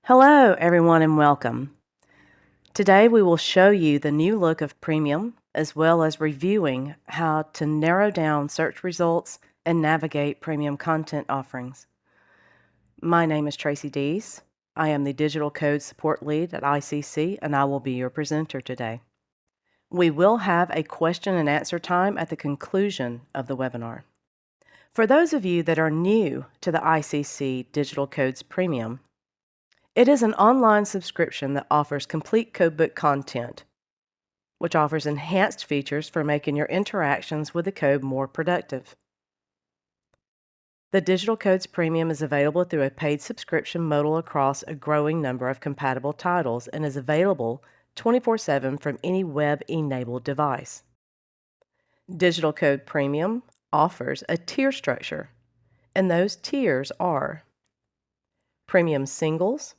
Hello, everyone, and welcome. Today we will show you the new look of Premium, as well as reviewing how to narrow down search results and navigate Premium content offerings. My name is Tracy Dees. I am the Digital Code Support Lead at ICC, and I will be your presenter today. We will have a question and answer time at the conclusion of the webinar. For those of you that are new to the ICC Digital Codes Premium, it is an online subscription that offers complete codebook content, which offers enhanced features for making your interactions with the code more productive. The Digital Codes Premium is available through a paid subscription modal across a growing number of compatible titles and is available 24/7 from any web-enabled device. Digital Code Premium offers a tier structure, and those tiers are Premium Singles,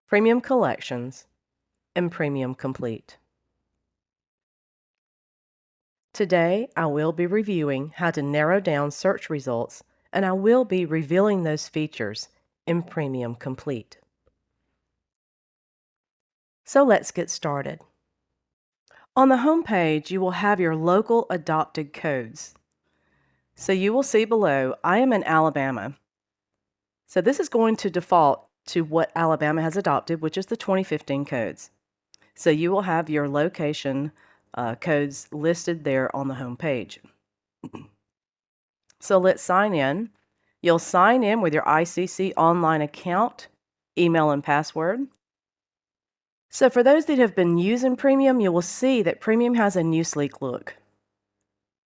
Premium Collections, and Premium Complete. Today, I will be reviewing how to narrow down search results, and I will be revealing those features in Premium Complete. So let's get started. On the home page, you will have your local adopted codes. So you will see below, I am in Alabama. So this is going to default to what Alabama has adopted, which is the 2015 codes. So you will have your location codes listed there on the home page. So let's sign in. You'll sign in with your ICC online account, email, and password. So for those that have been using Premium, you will see that Premium has a new sleek look.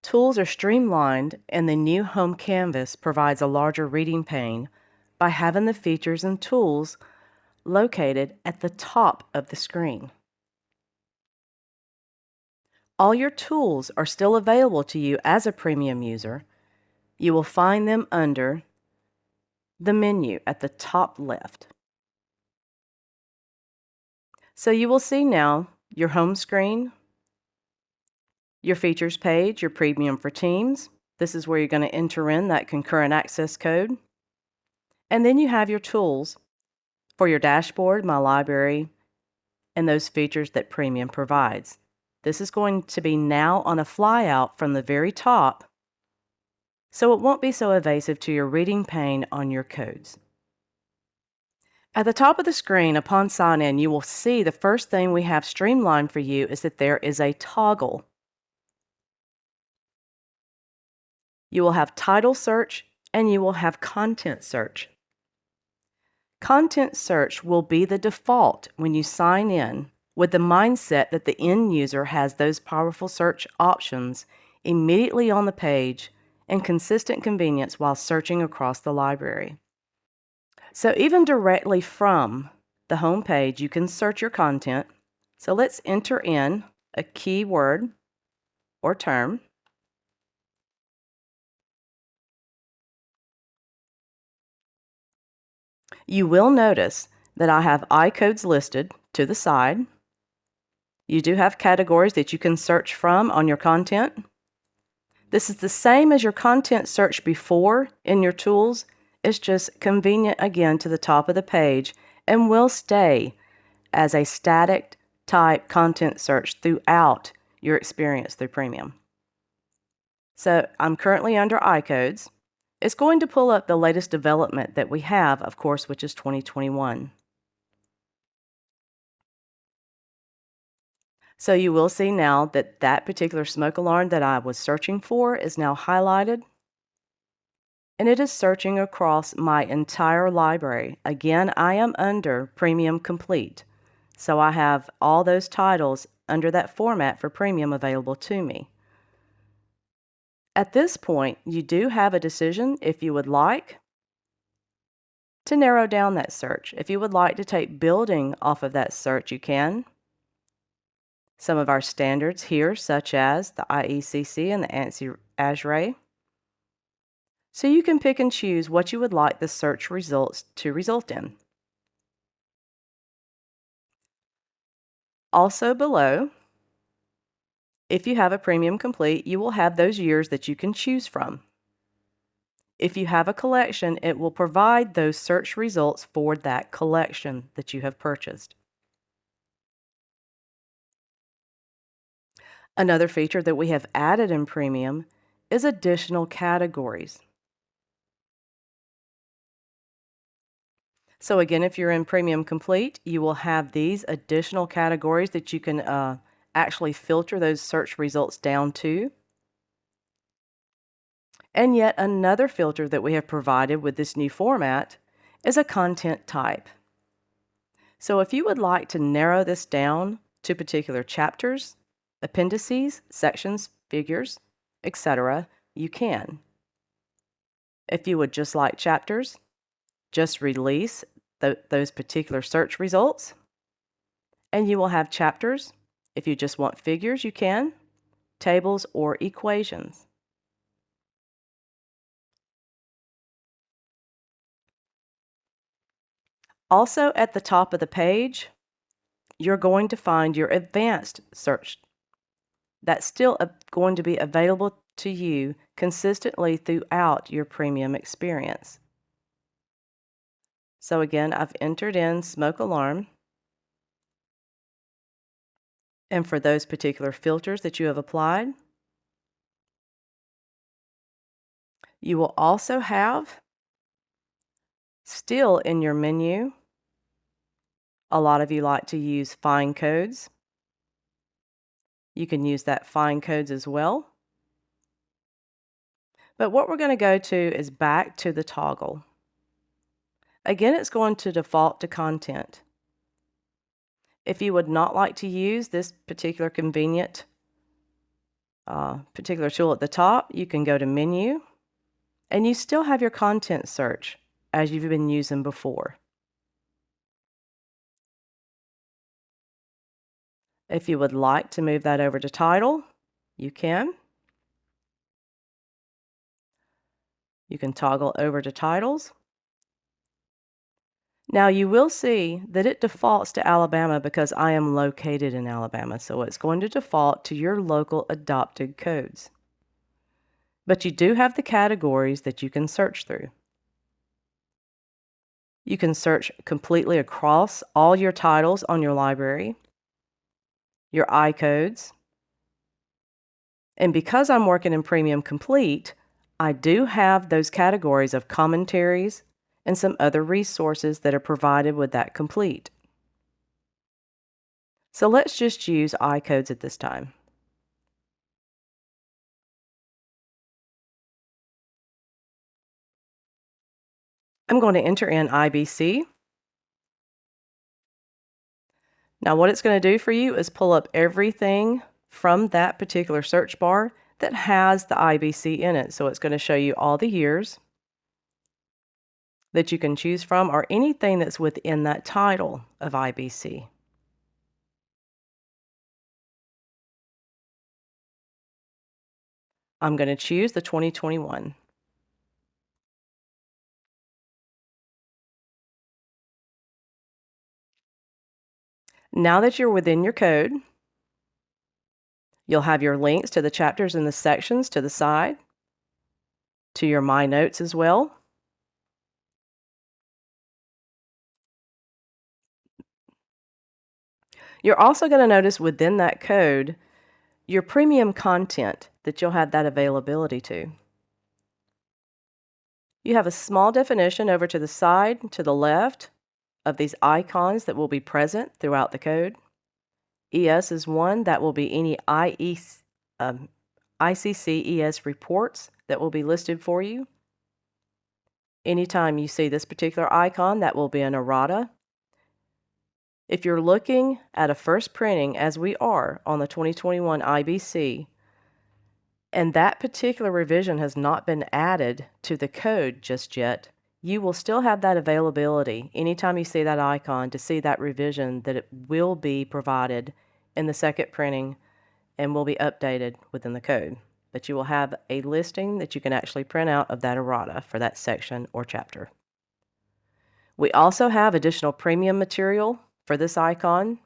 Tools are streamlined, and the new home canvas provides a larger reading pane by having the features and tools located at the top of the screen. All your tools are still available to you as a Premium user. You will find them under the menu at the top left. So you will see now your home screen, your features page, your Premium for Teams. This is where you're going to enter in that concurrent access code. And then you have your tools for your dashboard, My Library, and those features that Premium provides. This is going to be now on a flyout from the very top, so it won't be so evasive to your reading pane on your codes. At the top of the screen, upon sign in, you will see the first thing we have streamlined for you is that there is a toggle. You will have title search and you will have content search. Content search will be the default when you sign in with the mindset that the end user has those powerful search options immediately on the page and consistent convenience while searching across the library. So even directly from the home page, you can search your content. So let's enter in a keyword or term. You will notice that I have iCodes listed to the side. You do have categories that you can search from on your content. This is the same as your content search before in your tools. It's just convenient again to the top of the page and will stay as a static type content search throughout your experience through Premium. So I'm currently under iCodes. It's going to pull up the latest development that we have, of course, which is 2021. So you will see now that that particular smoke alarm that I was searching for is now highlighted. And it is searching across my entire library. Again, I am under Premium Complete. So I have all those titles under that format for Premium available to me. At this point, you do have a decision if you would like to narrow down that search. If you would like to take building off of that search, you can. Some of our standards here, such as the IECC and the ANSI ASHRAE. So you can pick and choose what you would like the search results to result in. Also below, if you have a Premium Complete, you will have those years that you can choose from. If you have a collection, it will provide those search results for that collection that you have purchased. Another feature that we have added in Premium is additional categories. So again, if you're in Premium Complete, you will have these additional categories that you can actually filter those search results down to. And yet another filter that we have provided with this new format is a content type. So if you would like to narrow this down to particular chapters, appendices, sections, figures, etc., you can. If you would just like chapters, just release those particular search results, and you will have chapters. If you just want figures, you can, tables, or equations. Also, at the top of the page, you're going to find your advanced search. That's still going to be available to you consistently throughout your Premium experience. So again, I've entered in smoke alarm. And for those particular filters that you have applied, you will also have, still in your menu, a lot of you like to use find codes. You can use that find codes as well. But what we're going to go to is back to the toggle. Again, it's going to default to content. If you would not like to use this particular convenient particular tool at the top, you can go to menu, and you still have your content search as you've been using before. If you would like to move that over to title, you can. You can toggle over to titles. Now you will see that it defaults to Alabama because I am located in Alabama, so it's going to default to your local adopted codes. But you do have the categories that you can search through. You can search completely across all your titles on your library, your iCodes, and because I'm working in Premium Complete, I do have those categories of commentaries and some other resources that are provided with that complete. So let's just use iCodes at this time. I'm going to enter in IBC. Now what it's going to do for you is pull up everything from that particular search bar that has the IBC in it. So it's going to show you all the years that you can choose from or anything that's within that title of IBC. I'm going to choose the 2021. Now that you're within your code, you'll have your links to the chapters and the sections to the side, to your My Notes as well. You're also going to notice within that code your premium content that you'll have that availability to. You have a small definition over to the side, to the left, of these icons that will be present throughout the code. ES is one that will be any ICC-ES reports that will be listed for you. Anytime you see this particular icon, that will be an errata. If you're looking at a first printing, as we are on the 2021 IBC, and that particular revision has not been added to the code just yet, you will still have that availability anytime you see that icon to see that revision that it will be provided in the second printing and will be updated within the code. But you will have a listing that you can actually print out of that errata for that section or chapter. We also have additional premium material for this icon.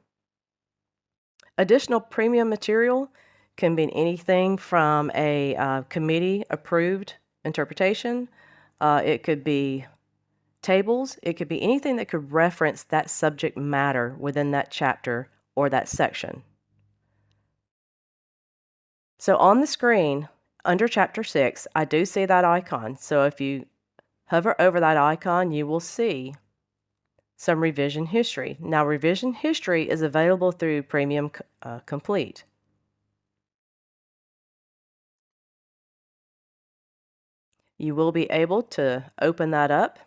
Additional premium material can be anything from a committee approved interpretation It could be tables. It could be anything that could reference that subject matter within that chapter or that section. So on the screen, under Chapter 6, I do see that icon. So if you hover over that icon, you will see some revision history. Now, revision history is available through Premium Complete. You will be able to open that up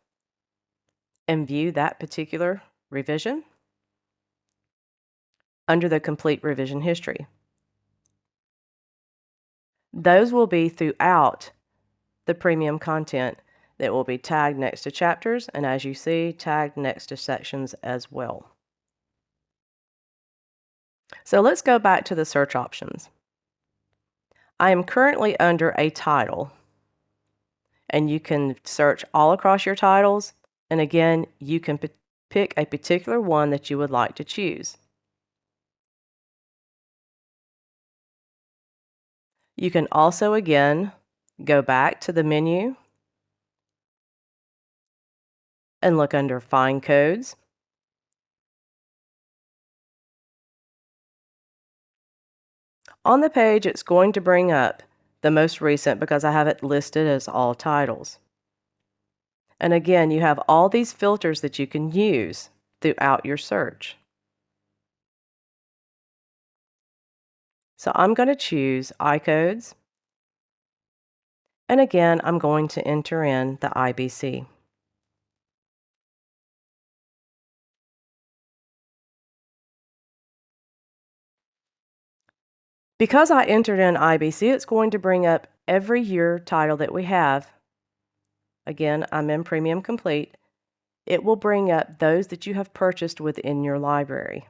and view that particular revision under the Complete Revision History. Those will be throughout the premium content that will be tagged next to chapters, and as you see, tagged next to sections as well. So let's go back to the search options. I am currently under a title, and you can search all across your titles, and again, you can pick a particular one that you would like to choose. You can also, again, go back to the menu and look under Find Codes. On the page, it's going to bring up the most recent because I have it listed as all titles. And again, you have all these filters that you can use throughout your search. So I'm going to choose iCodes. And again, I'm going to enter in the IBC. Because I entered in IBC, it's going to bring up every year title that we have. Again, I'm in Premium Complete. It will bring up those that you have purchased within your library.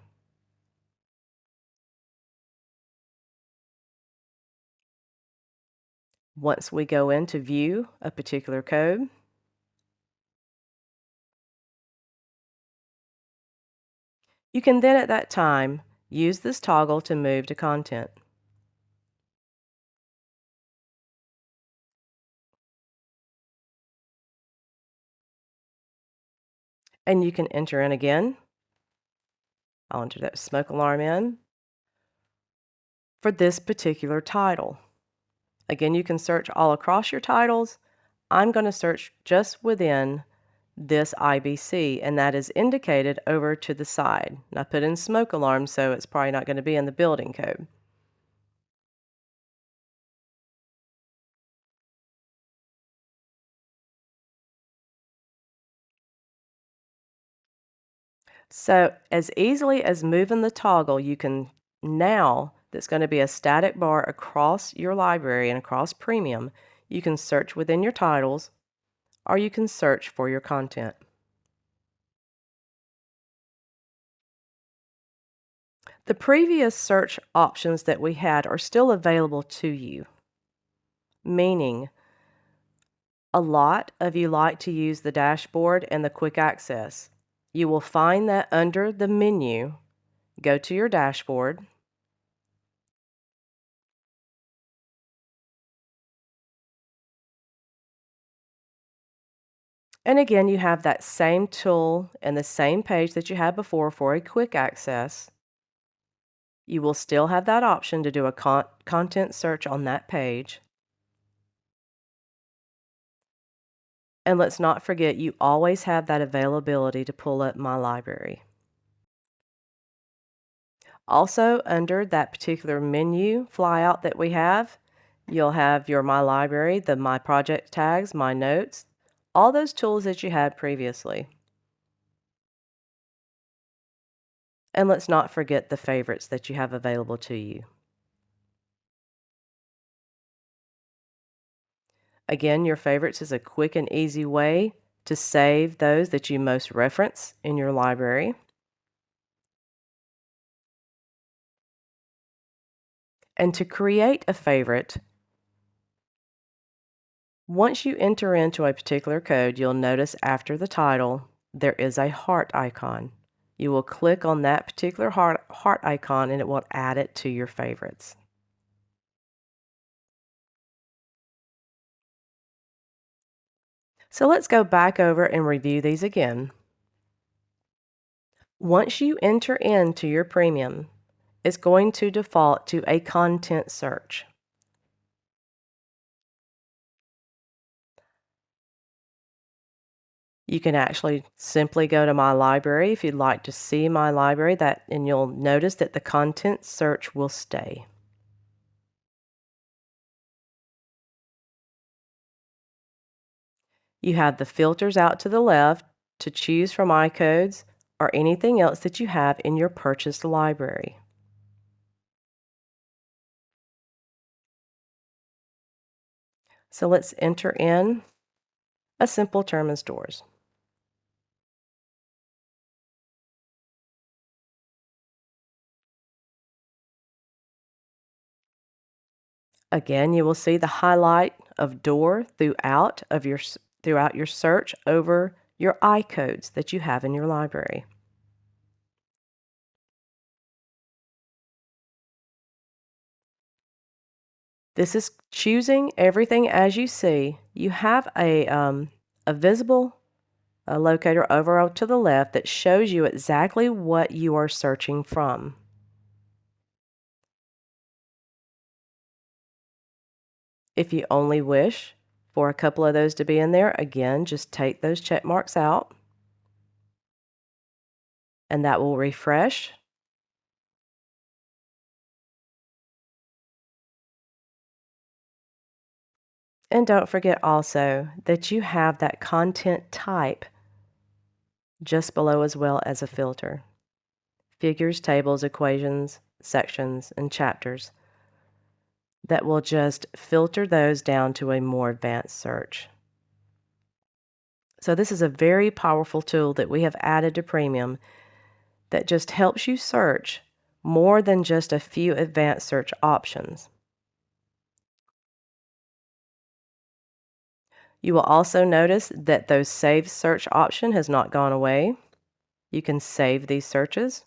Once we go in to view a particular code, you can then at that time use this toggle to move to content. And you can enter in again. I'll enter that smoke alarm in for this particular title. Again, you can search all across your titles. I'm going to search just within this IBC, and that is indicated over to the side. And I put in smoke alarm, so it's probably not going to be in the building code. So as easily as moving the toggle, you can now, that's going to be a static bar across your library and across Premium, you can search within your titles, or you can search for your content. The previous search options that we had are still available to you, meaning a lot of you like to use the dashboard and the quick access. You will find that under the menu, go to your dashboard. And again, you have that same tool and the same page that you had before for a quick access. You will still have that option to do a content search on that page. And let's not forget, you always have that availability to pull up My Library. Also, under that particular menu flyout that we have, you'll have your My Library, the My Project tags, My Notes, all those tools that you had previously. And let's not forget the favorites that you have available to you. Again, your favorites is a quick and easy way to save those that you most reference in your library. And to create a favorite, once you enter into a particular code, you'll notice after the title, there is a heart icon. You will click on that particular heart icon and it will add it to your favorites. So let's go back over and review these again. Once you enter into your premium, it's going to default to a content search. You can actually simply go to My Library if you'd like to see My Library, and you'll notice that the content search will stay. You have the filters out to the left to choose from iCodes or anything else that you have in your purchased library. So let's enter in a simple term as doors. Again, you will see the highlight of door throughout your search over your iCodes that you have in your library. This is choosing everything as you see. You have a visible locator over to the left that shows you exactly what you are searching from. If you only wish for a couple of those to be in there, again, just take those check marks out and that will refresh. And don't forget also that you have that content type just below as well as a filter. Figures, tables, equations, sections, and chapters that will just filter those down to a more advanced search. So this is a very powerful tool that we have added to Premium that just helps you search more than just a few advanced search options. You will also notice that those save search option has not gone away. You can save these searches.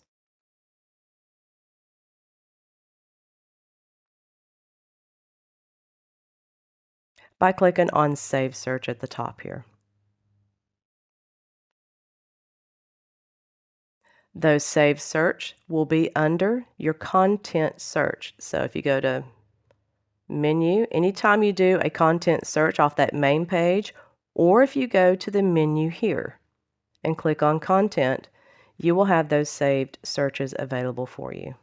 By clicking on Save Search at the top here. Those saved search will be under your content search. So if you go to Menu, anytime you do a content search off that main page, or if you go to the menu here and click on Content, you will have those saved searches available for you.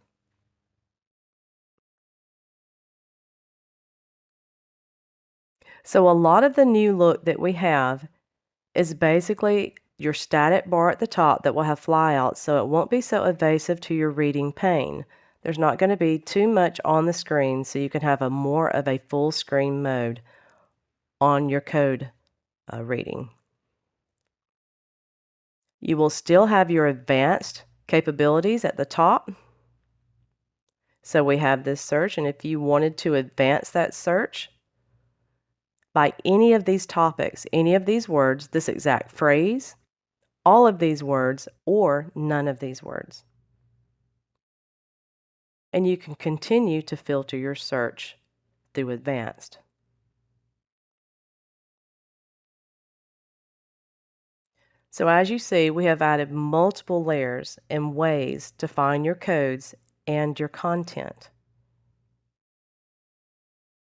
So a lot of the new look that we have is basically your static bar at the top that will have flyouts, so it won't be so evasive to your reading pane. There's not going to be too much on the screen, so you can have a more of a full screen mode on your code reading. You will still have your advanced capabilities at the top. So we have this search, and if you wanted to advance that search by any of these topics, any of these words, this exact phrase, all of these words, or none of these words. And you can continue to filter your search through advanced. So as you see, we have added multiple layers and ways to find your codes and your content.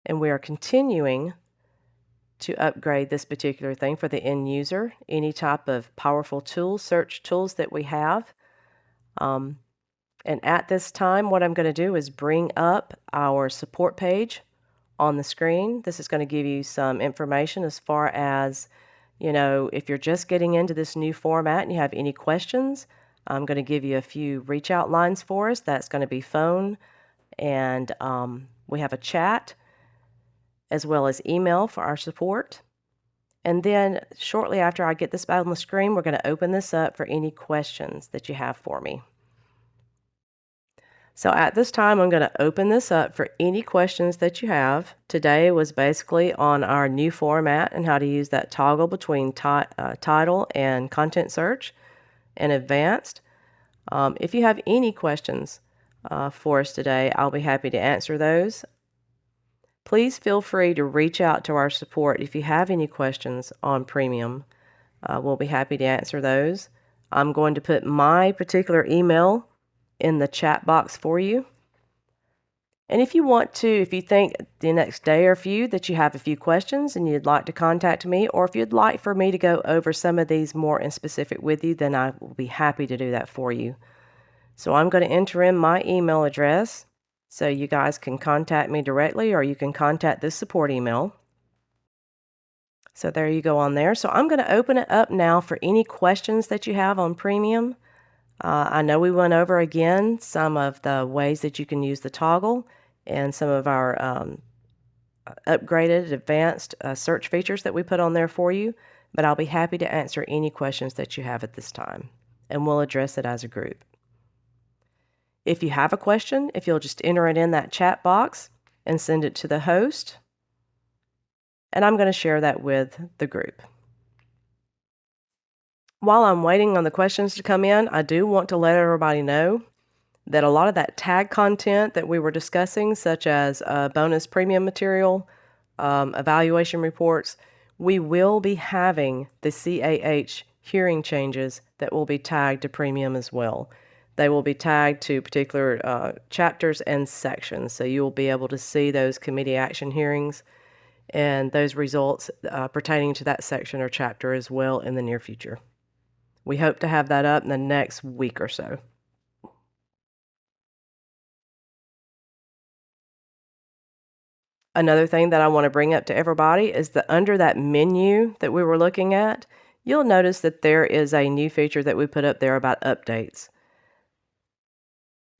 And we are continuing to upgrade this particular thing for the end user, any type of powerful tools, search tools that we have. And at this time, what I'm going to do is bring up our support page on the screen. This is going to give you some information as far as, if you're just getting into this new format and you have any questions, I'm going to give you a few reach out lines for us. That's going to be phone, and we have a chat as well as email for our support. And then shortly after I get this out on the screen, we're going to open this up for any questions that you have for me. So at this time, I'm going to open this up for any questions that you have. Today was basically on our new format and how to use that toggle between title and content search and advanced. If you have any questions for us today, I'll be happy to answer those. please feel free to reach out to our support if you have any questions on Premium. We'll be happy to answer those. I'm going to put my particular email in the chat box for you. And if you want to, if you think the next day or few that you have a few questions and you'd like to contact me, or if you'd like for me to go over some of these more in specific with you, then I will be happy to do that for you. So I'm going to enter in my email address so you guys can contact me directly, or you can contact this support email. So there you go on there. So I'm going to open it up now for any questions that you have on Premium. I know we went over again some of the ways that you can use the toggle and some of our upgraded, advanced search features that we put on there for you, but I'll be happy to answer any questions that you have at this time, and we'll address it as a group. If you have a question, if you'll just enter it in that chat box and send it to the host, and I'm going to share that with the group. While I'm waiting on the questions to come in, I do want to let everybody know that a lot of that tag content that we were discussing, such as bonus premium material, evaluation reports, we will be having the CAH hearing changes that will be tagged to Premium as well. They will be tagged to particular chapters and sections, so you will be able to see those committee action hearings and those results pertaining to that section or chapter as well in the near future. We hope to have that up in the next week or so. Another thing that I want to bring up to everybody is that under that menu that we were looking at, you'll notice that there is a new feature that we put up there about updates.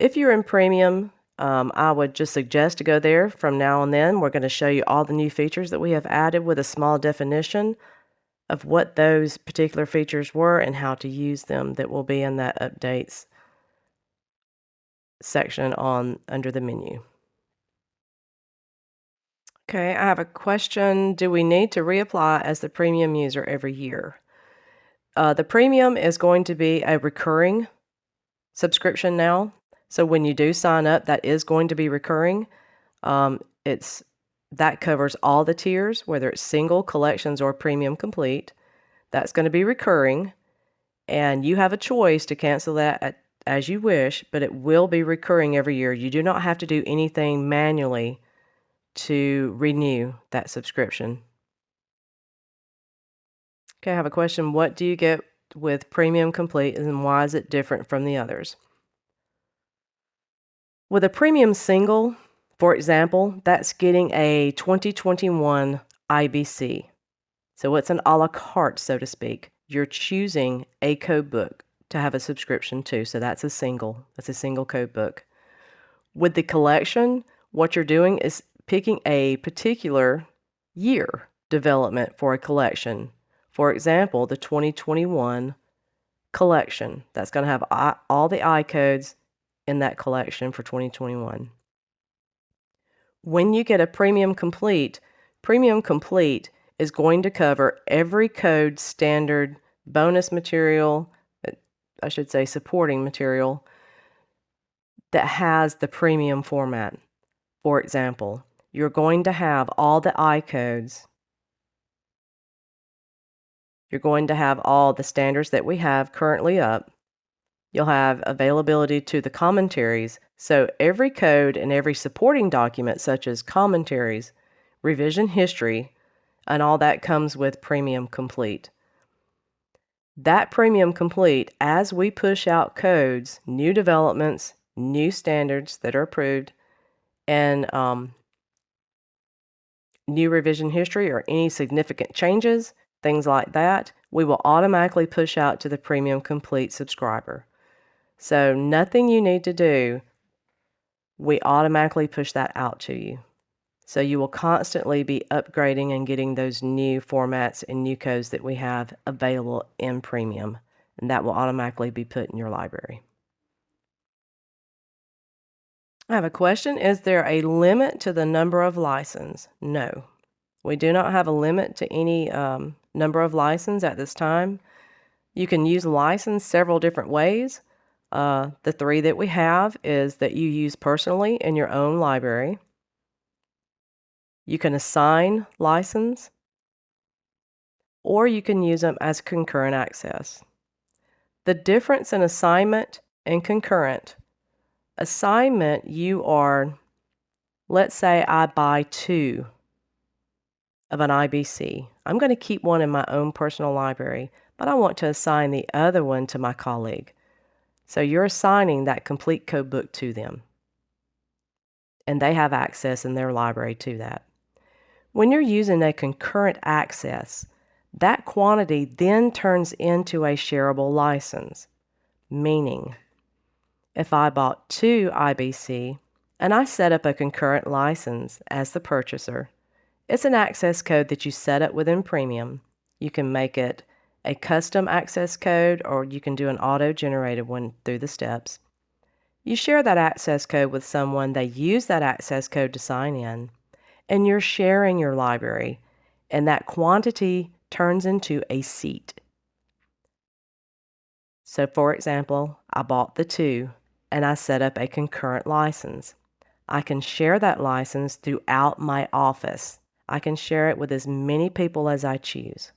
If you're in Premium, I would just suggest to go there from now on then. We're going to show you all the new features that we have added with a small definition of what those particular features were and how to use them that will be in that updates section under the menu. Okay, I have a question. Do we need to reapply as the Premium user every year? The Premium is going to be a recurring subscription now. So when you do sign up, that is going to be recurring. That covers all the tiers, whether it's single, collections, or Premium Complete. That's going to be recurring, and you have a choice to cancel that as you wish, but it will be recurring every year. You do not have to do anything manually to renew that subscription. Okay, I have a question. What do you get with Premium Complete, and why is it different from the others? With a Premium Single, for example, that's getting a 2021 IBC. So it's an a la carte, so to speak. You're choosing a code book to have a subscription to, so that's a single code book. With the collection, what you're doing is picking a particular year development for a collection. For example, the 2021 collection. That's going to have all the I codes in that collection for 2021. When you get a Premium Complete is going to cover every code standard bonus material, I should say supporting material, that has the premium format. For example, you're going to have all the I codes. You're going to have all the standards that we have currently up. You'll have availability to the commentaries. So every code and every supporting document, such as commentaries, revision history, and all that comes with Premium Complete. That Premium Complete, as we push out codes, new developments, new standards that are approved, and new revision history or any significant changes, things like that, we will automatically push out to the Premium Complete subscriber. So nothing you need to do, we automatically push that out to you. So you will constantly be upgrading and getting those new formats and new codes that we have available in Premium, and that will automatically be put in your library. I have a question. Is there a limit to the number of license? No. We do not have a limit to any number of license at this time. You can use license several different ways. The three that we have is that you use personally in your own library. You can assign license, or you can use them as concurrent access. The difference in assignment and concurrent: assignment, let's say I buy 2 of an IBC. I'm going to keep one in my own personal library, but I want to assign the other one to my colleague. So you're assigning that complete code book to them, and they have access in their library to that. When you're using a concurrent access, that quantity then turns into a shareable license, meaning if I bought 2 IBC and I set up a concurrent license as the purchaser, it's an access code that you set up within Premium. You can make it a custom access code, or you can do an auto-generated one through the steps. You share that access code with someone, they use that access code to sign in, and you're sharing your library, and that quantity turns into a seat. So for example, I bought the 2 and I set up a concurrent license. I can share that license throughout my office. I can share it with as many people as I choose.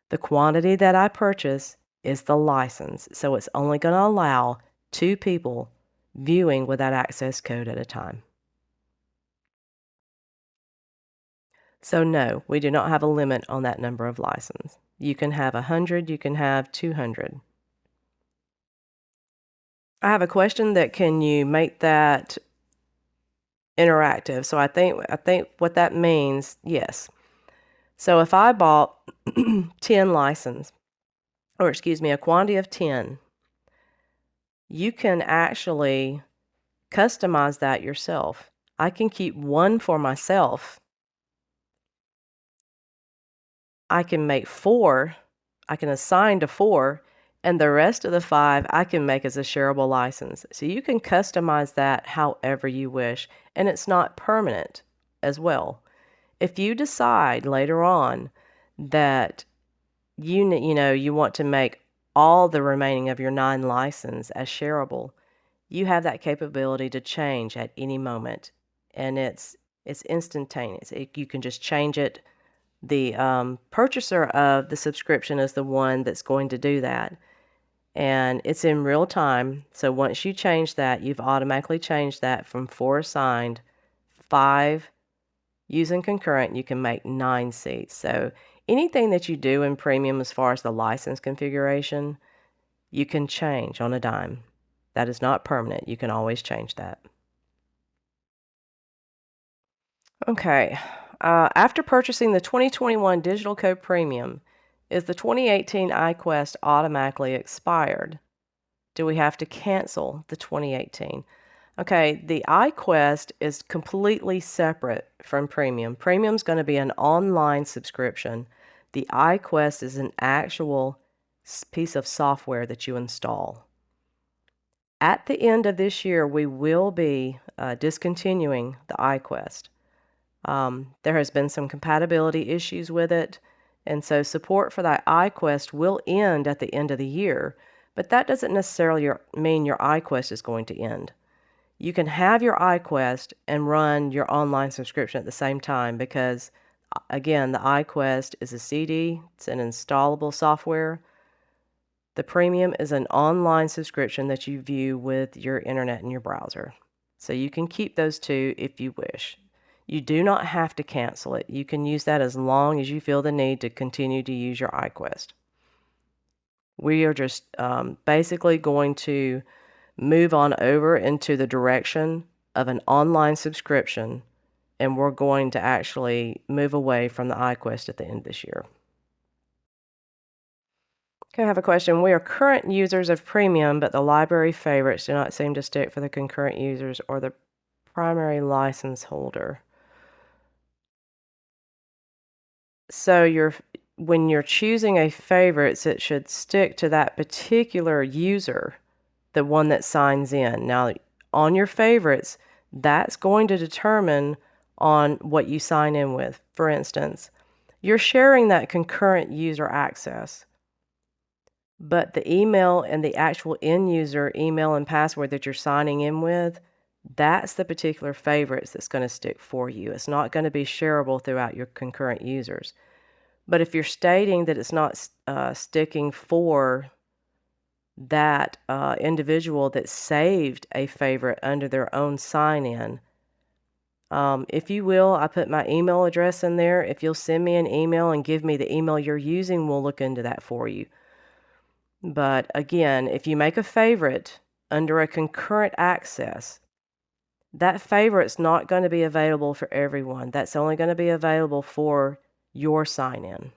The quantity that I purchase is the license, so it's only going to allow 2 people viewing with that access code at a time. So no, we do not have a limit on that number of licenses. You can have 100, you can have 200. I have a question that can you make that interactive? So I think what that means, yes. So if I bought 10 licenses, or excuse me, a quantity of 10, you can actually customize that yourself. I can keep 1 for myself. I can make 4, I can assign to 4, and the rest of the 5 I can make as a shareable license. So you can customize that however you wish, and it's not permanent as well. If you decide later on that you want to make all the remaining of your 9 license as shareable, you have that capability to change at any moment, and it's instantaneous. You can just change it. The purchaser of the subscription is the one that's going to do that, and it's in real time. So once you change that, you've automatically changed that from 4 assigned, 5 using concurrent. You can make 9 seats. So anything that you do in Premium as far as the license configuration, you can change on a dime. That is not permanent. You can always change that. Okay. After purchasing the 2021 Digital Code Premium, is the 2018 iQuest automatically expired? Do we have to cancel the 2018? Okay, the iQuest is completely separate from Premium. Premium's going to be an online subscription. The iQuest is an actual piece of software that you install. At the end of this year, we will be discontinuing the iQuest. There has been some compatibility issues with it, and so support for that iQuest will end at the end of the year, but that doesn't necessarily mean your iQuest is going to end. You can have your iQuest and run your online subscription at the same time because, again, the iQuest is a CD, it's an installable software. The Premium is an online subscription that you view with your internet and your browser. So you can keep those 2 if you wish. You do not have to cancel it. You can use that as long as you feel the need to continue to use your iQuest. We are just basically going to move on over into the direction of an online subscription, and we're going to actually move away from the iQuest at the end of this year. Okay, I have a question. We are current users of Premium, but the library favorites do not seem to stick for the concurrent users or the primary license holder. So when you're choosing a favorites, it should stick to that particular user, the one that signs in. Now, on your favorites, that's going to determine on what you sign in with. For instance, you're sharing that concurrent user access, but the email and the actual end user email and password that you're signing in with, that's the particular favorites that's going to stick for you. It's not going to be shareable throughout your concurrent users. But if you're stating that it's not sticking for that individual that saved a favorite under their own sign-in, if you will, I put my email address in there. If you'll send me an email and give me the email you're using, we'll look into that for you. But again, if you make a favorite under a concurrent access, that favorite's not going to be available for everyone. That's only going to be available for your sign-in.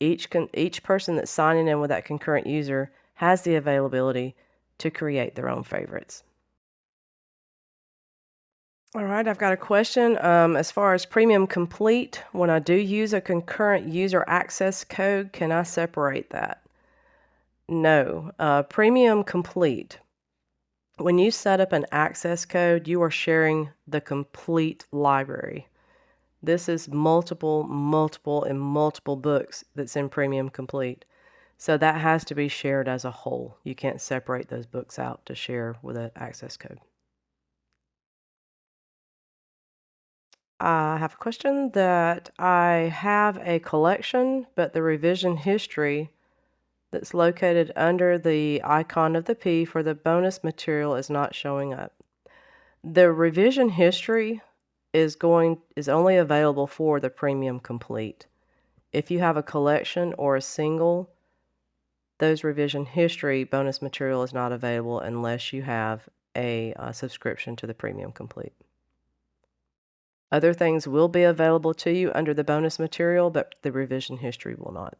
Each person that's signing in with that concurrent user has the availability to create their own favorites. All right, I've got a question. As far as Premium Complete, when I do use a concurrent user access code, can I separate that? No. Premium Complete, when you set up an access code, you are sharing the complete library. This is multiple books that's in Premium Complete. So that has to be shared as a whole. You can't separate those books out to share with an access code. I have a question that I have a collection, but the revision history that's located under the icon of the P for the bonus material is not showing up. The revision history is only available for the Premium Complete. If you have a collection or a single, those revision history bonus material is not available unless you have a subscription to the Premium Complete. Other things will be available to you under the bonus material, but the revision history will not.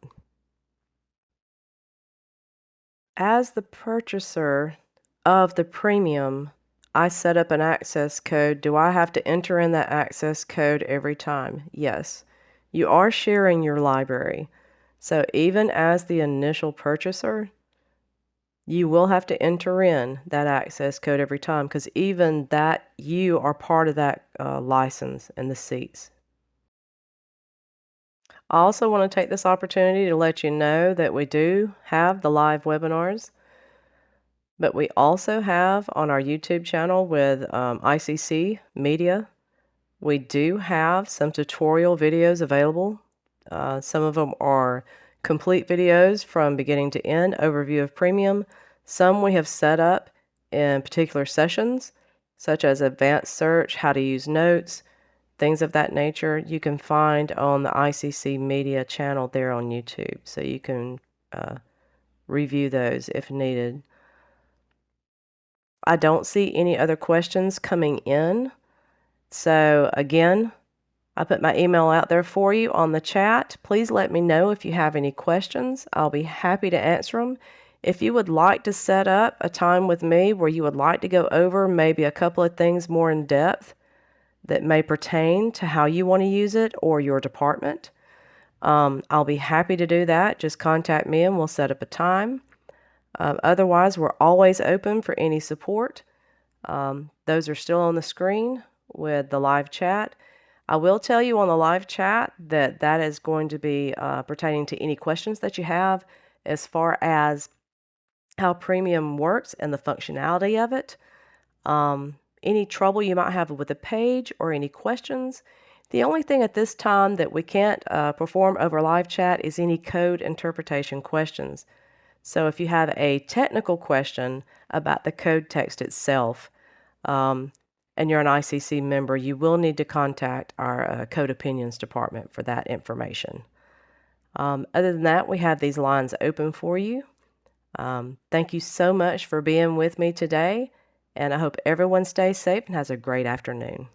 As the purchaser of the premium, I set up an access code. Do I have to enter in that access code every time? Yes. You are sharing your library. So even as the initial purchaser, you will have to enter in that access code every time because even that you are part of that license and the seats. I also want to take this opportunity to let you know that we do have the live webinars, but we also have on our YouTube channel with ICC Media, we do have some tutorial videos available. Some of them are complete videos from beginning to end, overview of Premium. Some we have set up in particular sessions, such as advanced search, how to use notes, things of that nature. You can find on the ICC Media channel there on YouTube, so you can review those if needed. I don't see any other questions coming in. So again, I put my email out there for you on the chat. Please let me know if you have any questions. I'll be happy to answer them. If you would like to set up a time with me where you would like to go over maybe a couple of things more in depth that may pertain to how you want to use it or your department, I'll be happy to do that. Just contact me and we'll set up a time. Otherwise, we're always open for any support. Those are still on the screen with the live chat. I will tell you on the live chat that that is going to be pertaining to any questions that you have as far as how Premium works and the functionality of it. Any trouble you might have with the page or any questions. The only thing at this time that we can't perform over live chat is any code interpretation questions. So if you have a technical question about the code text itself, and you're an ICC member, you will need to contact our Code Opinions department for that information. Other than that, we have these lines open for you. Thank you so much for being with me today, and I hope everyone stays safe and has a great afternoon.